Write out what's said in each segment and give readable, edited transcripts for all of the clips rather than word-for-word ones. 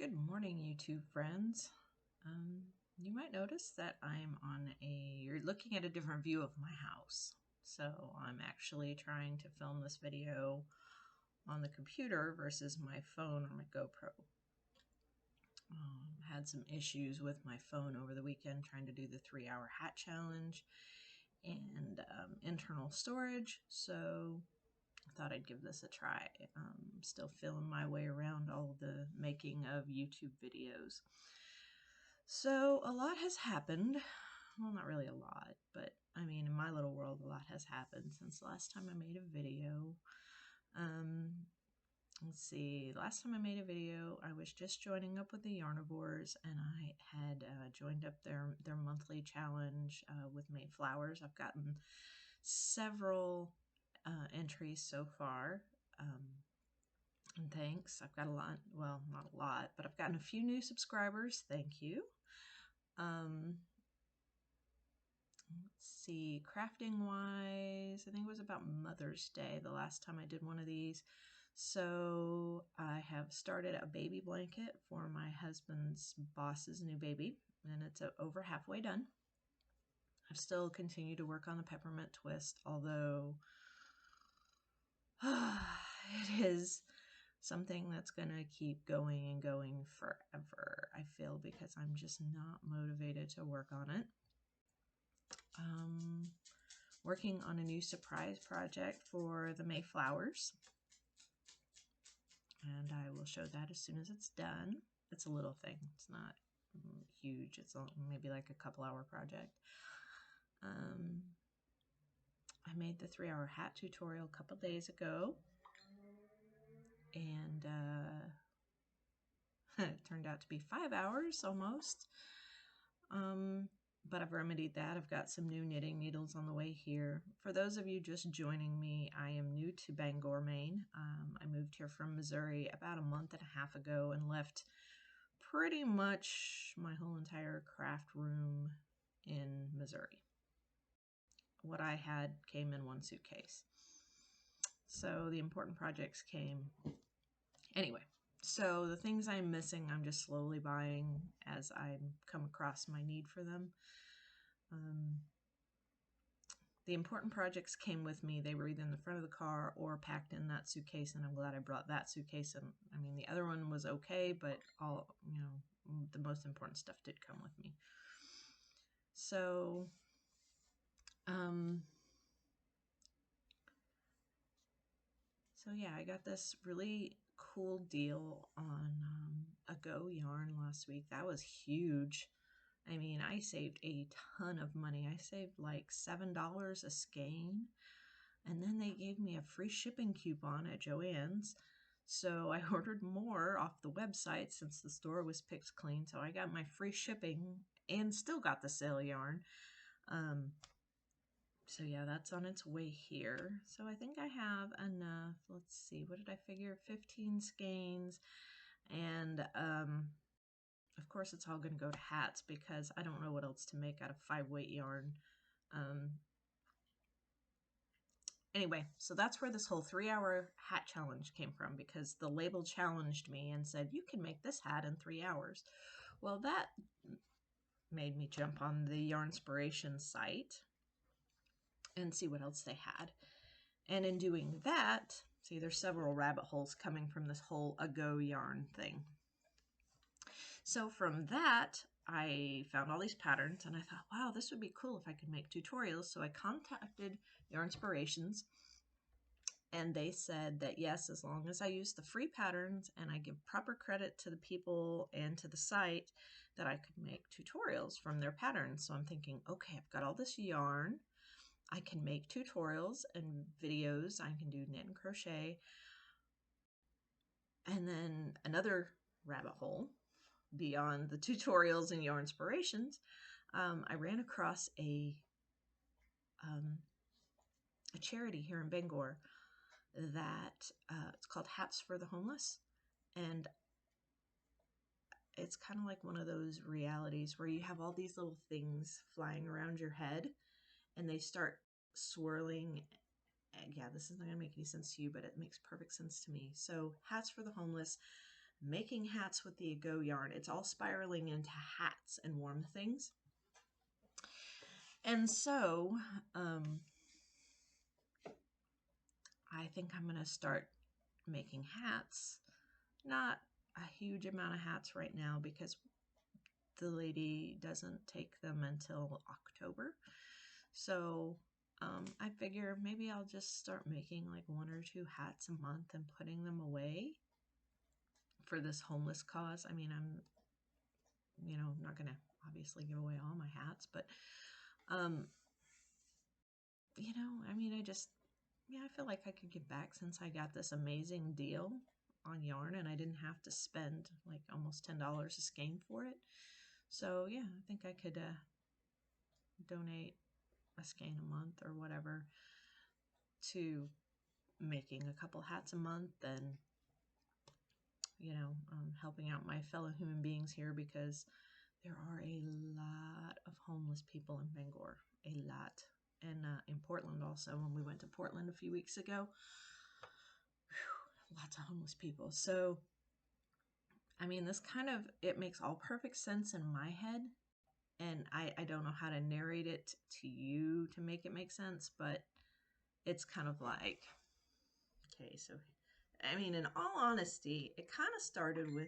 Good morning, YouTube friends. You might notice that you're looking at a different view of my house. So I'm actually trying to film this video on the computer versus my phone or my GoPro. Had some issues with my phone over the weekend trying to do the 3-hour hat challenge and internal storage. So I thought I'd give this a try. Still feeling my way around all the making of YouTube videos. So a lot has happened. Well, not really a lot, but I mean, in my little world, a lot has happened since the last time I made a video. Let's see, last time I made a video, I was just joining up with the Yarnivores, and I had joined up their monthly challenge with Maine flowers. I've gotten several entries so far. And thanks. I've got a lot, well, not a lot, but I've gotten a few new subscribers. Thank you. Let's see, crafting wise, I think it was about Mother's Day the last time I did one of these. So I have started a baby blanket for my husband's boss's new baby, and it's over halfway done. I've still continued to work on the peppermint twist, although it is something that's going to keep going and going forever, I feel, because I'm just not motivated to work on it. Working on a new surprise project for the Mayflowers, and I will show that as soon as it's done. It's a little thing. It's not huge. It's maybe like a couple-hour project. I made the 3-hour hat tutorial a couple days ago, and it turned out to be 5 hours almost. But I've remedied that. I've got some new knitting needles on the way here. For those of you just joining me, I am new to Bangor, Maine. I moved here from Missouri about a month and a half ago and left pretty much my whole entire craft room in Missouri. What I had came in one suitcase. So the important projects came. Anyway, so the things I'm missing, I'm just slowly buying as I come across my need for them. The important projects came with me. They were either in the front of the car or packed in that suitcase, and I'm glad I brought that suitcase. And I mean, the other one was okay, but the most important stuff did come with me. So, yeah, I got this really cool deal on a Go yarn last week. That was huge. I mean, I saved a ton of money. I saved like $7 a skein. And then they gave me a free shipping coupon at Joann's. So I ordered more off the website since the store was picked clean. So I got my free shipping and still got the sale yarn. So yeah, that's on its way here. So I think I have enough. Let's see, what did I figure? 15 skeins. And of course it's all going to go to hats because I don't know what else to make out of 5-weight yarn. Anyway, so that's where this whole 3-hour hat challenge came from, because the label challenged me and said, you can make this hat in 3 hours. Well, that made me jump on the Yarnspiration site and see what else they had. And in doing that, see, there's several rabbit holes coming from this whole Go yarn thing. So from that, I found all these patterns and I thought, wow, this would be cool if I could make tutorials. So I contacted Yarnspirations, and they said that yes, as long as I use the free patterns and I give proper credit to the people and to the site, that I could make tutorials from their patterns. So I'm thinking, okay, I've got all this yarn. I can make tutorials and videos. I can do knit and crochet. And then another rabbit hole beyond the tutorials and Yarnspirations, I ran across a charity here in Bangor that it's called Hats for the Homeless, and it's kind of like one of those realities where you have all these little things flying around your head and they start swirling. And yeah, this isn't going to make any sense to you, but it makes perfect sense to me. So Hats for the Homeless, making hats with the Ago yarn. It's all spiraling into hats and warm things. And so I think I'm going to start making hats. Not a huge amount of hats right now because the lady doesn't take them until October. So I figure maybe I'll just start making like 1 or 2 hats a month and putting them away for this homeless cause. I mean, I'm, not going to obviously give away all my hats, but, I feel like I could give back since I got this amazing deal on yarn and I didn't have to spend like almost $10 a skein for it. So yeah, I think I could donate a skein a month or whatever to making a couple hats a month and helping out my fellow human beings here, because there are a lot of homeless people in Bangor, a lot. And in Portland also, when we went to Portland a few weeks ago, lots of homeless people. So, I mean, it makes all perfect sense in my head. And I don't know how to narrate it to you to make it make sense, but it's kind of like, okay, so I mean, in all honesty, it kind of started with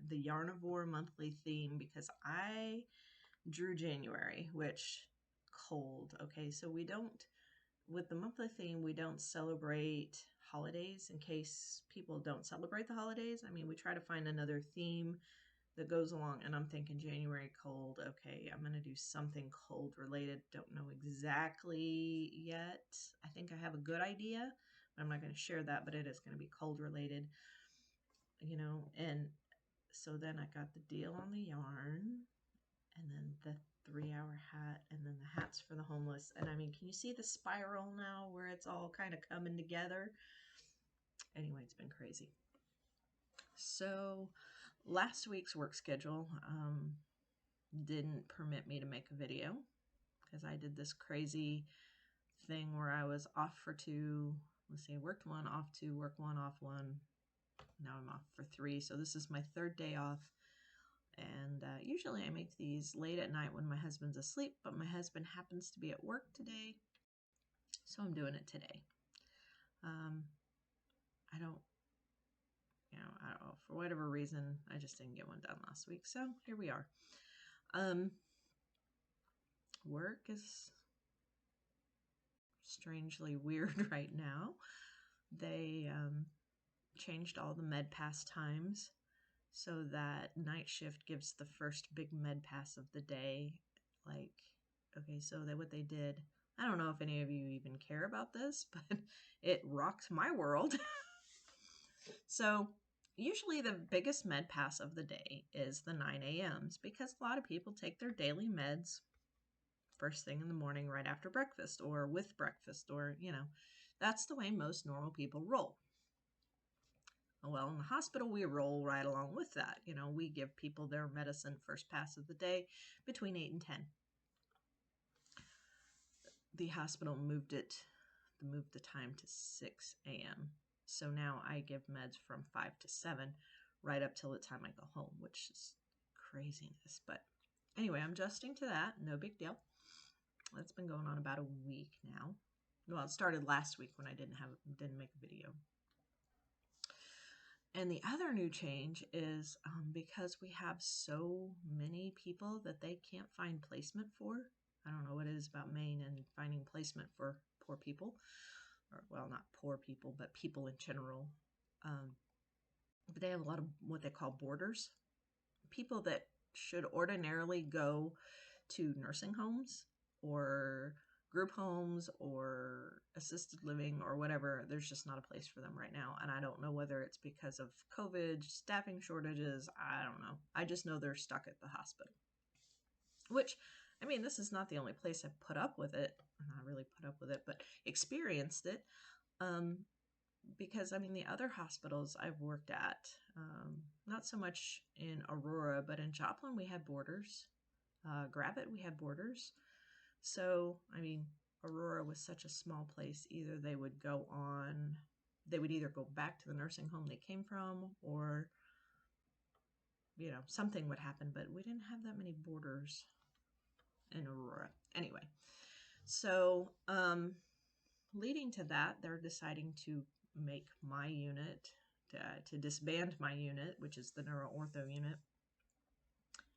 the Yarnivore monthly theme because I drew January, which cold. Okay, so with the monthly theme, we don't celebrate holidays in case people don't celebrate the holidays. I mean, we try to find another theme that goes along, and I'm thinking January cold. Okay, I'm going to do something cold related. Don't know exactly yet. I think I have a good idea. I'm not going to share that, but it is going to be cold related, and so then I got the deal on the yarn and then the 3-hour hat and then the hats for the homeless. And I mean, can you see the spiral now where it's all kind of coming together? Anyway, it's been crazy. So last week's work schedule didn't permit me to make a video because I did this crazy thing where I was off for 2. Let's see, I worked 1, off 2, work 1, off 1. Now I'm off for 3. So this is my 3rd day off. And usually I make these late at night when my husband's asleep, but my husband happens to be at work today. So I'm doing it today. I don't know, for whatever reason, I just didn't get one done last week. So here we are. Work is strangely weird right now. They changed all the med pass times so that night shift gives the first big med pass of the day. Like, okay, so what they did, I don't know if any of you even care about this, but it rocks my world. So usually the biggest med pass of the day is the 9 a.m.s because a lot of people take their daily meds first thing in the morning right after breakfast or with breakfast, or, that's the way most normal people roll. Well, in the hospital, we roll right along with that. We give people their medicine first pass of the day between 8 and 10. The hospital moved the time to 6 a.m. So now I give meds from 5 to 7 right up till the time I go home, which is craziness. But anyway, I'm adjusting to that. No big deal. That's been going on about a week now. Well, it started last week when I didn't make a video. And the other new change is because we have so many people that they can't find placement for. I don't know what it is about Maine and finding placement for poor people. Or, well, not poor people, but people in general. But they have a lot of what they call boarders. People that should ordinarily go to nursing homes or group homes or assisted living or whatever. There's just not a place for them right now. And I don't know whether it's because of COVID, staffing shortages. I don't know. I just know they're stuck at the hospital. Which, I mean, this is not the only place I've put up with it. Not really put up with it, but experienced it. Because, I mean, the other hospitals I've worked at, not so much in Aurora, but in Joplin, we had boarders. Gravette, we had boarders. So, I mean, Aurora was such a small place. They would either go back to the nursing home they came from, or you know, something would happen, but we didn't have that many boarders in Aurora. Anyway, so leading to that, they're deciding to make my unit, to disband my unit, which is the neuroortho unit,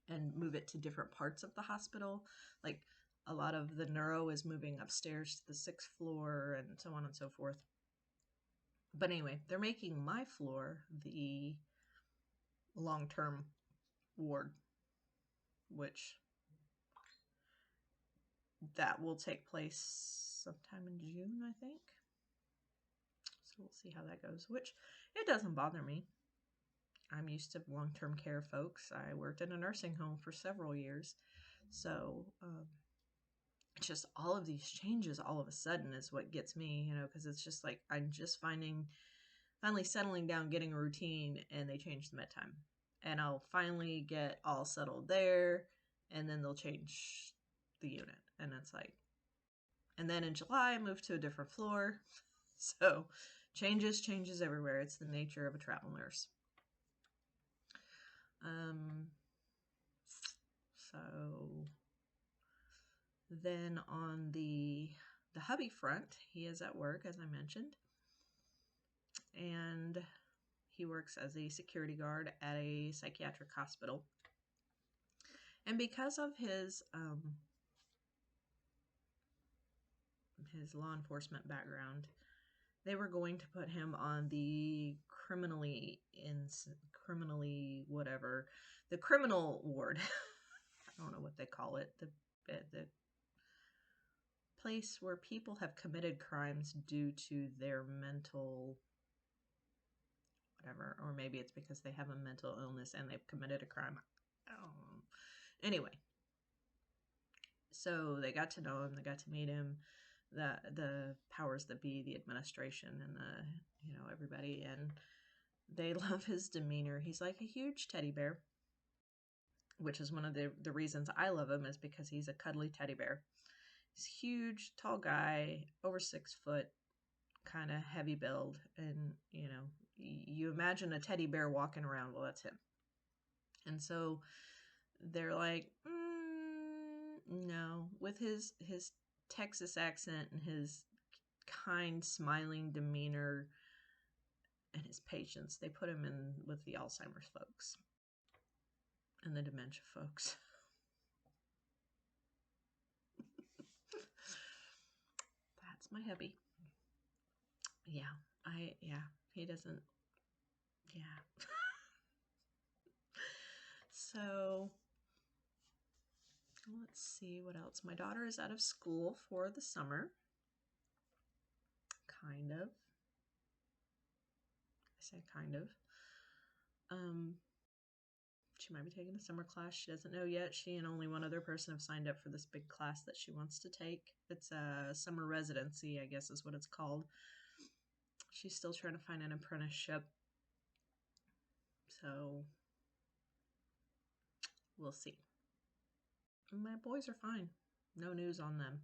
and move it to different parts of the hospital. Like a lot of the neuro is moving upstairs to the 6th floor and so on and so forth. But anyway, they're making my floor the long-term ward, which that will take place sometime in June, I think. So we'll see how that goes, which it doesn't bother me. I'm used to long-term care folks. I worked in a nursing home for several years. So it's just all of these changes all of a sudden is what gets me, you know, because it's just like I'm just finally settling down, getting a routine, and they change the med time. And I'll finally get all settled there, and then they'll change the unit. And it's like, and then in July, I moved to a different floor. So changes everywhere. It's the nature of a travel nurse. So then on the hubby front, he is at work, as I mentioned, and he works as a security guard at a psychiatric hospital. And because of his law enforcement background, they were going to put him on the criminal ward. I don't know what they call it. The place where people have committed crimes due to their mental whatever, or maybe it's because they have a mental illness and they've committed a crime. Anyway, so they got to know him, they got to meet him, the powers that be, the administration, and everybody, and they love his demeanor. He's like a huge teddy bear, which is one of the reasons I love him, is because he's a cuddly teddy bear. He's a huge, tall guy, over 6 foot, kind of heavy build, and you imagine a teddy bear walking around. Well, that's him. And so they're like, no, with his Texas accent and his kind, smiling demeanor and his patience, they put him in with the Alzheimer's folks and the dementia folks. That's my hubby. He doesn't, So let's see what else. My daughter is out of school for the summer. Kind of. I say kind of. She might be taking a summer class. She doesn't know yet. She and only one other person have signed up for this big class that she wants to take. It's a summer residency, I guess is what it's called. She's still trying to find an apprenticeship. So we'll see. My boys are fine. No news on them.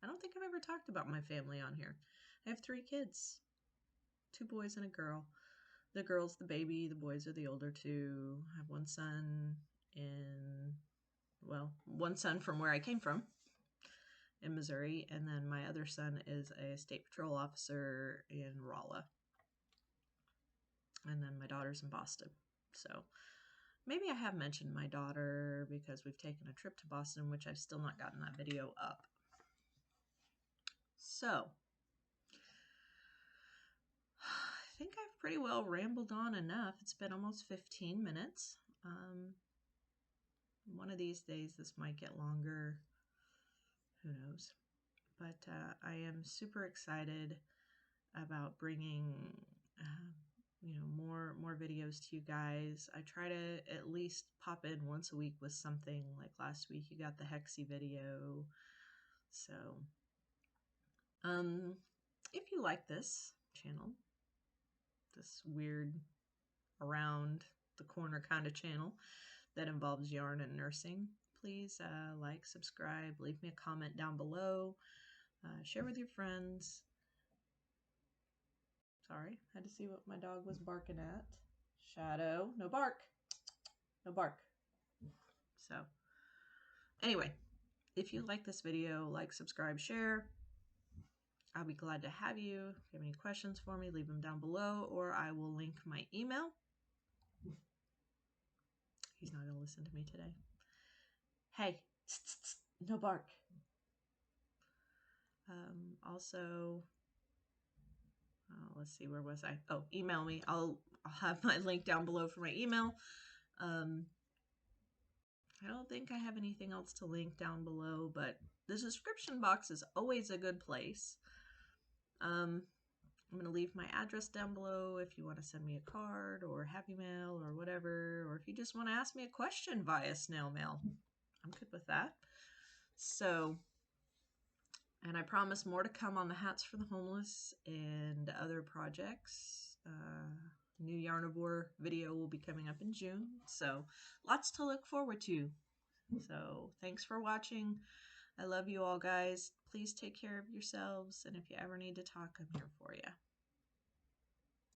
I don't think I've ever talked about my family on here. I have 3 kids. 2 boys and a girl. The girl's the baby. The boys are the older 2. I have one son one son from where I came from in Missouri. And then my other son is a state patrol officer in Rolla. And then my daughter's in Boston. So maybe I have mentioned my daughter because we've taken a trip to Boston, which I've still not gotten that video up. So I think I've pretty well rambled on enough. It's been almost 15 minutes. One of these days this might get longer. Who knows? But I am super excited about bringing more videos to you guys. I try to at least pop in once a week with something. Like last week you got the Hexy video. So if you like this channel, this weird around the corner kind of channel that involves yarn and nursing, please like, subscribe, leave me a comment down below, share with your friends. Sorry, had to see what my dog was barking at. Shadow, no bark. No bark. So anyway, if you like this video, like, subscribe, share. I'll be glad to have you. If you have any questions for me, leave them down below, or I will link my email. He's not going to listen to me today. Hey, no bark. Also, let's see, where was I? Oh, email me. I'll have my link down below for my email. I don't think I have anything else to link down below, but the description box is always a good place. I'm going to leave my address down below if you want to send me a card or Happy Mail or whatever, or if you just want to ask me a question via snail mail. I'm good with that. So, and I promise more to come on the hats for the homeless and other projects. New Yarnivore video will be coming up in June, so lots to look forward to. So thanks for watching. I love you all, guys. Please take care of yourselves, and if you ever need to talk, I'm here for you.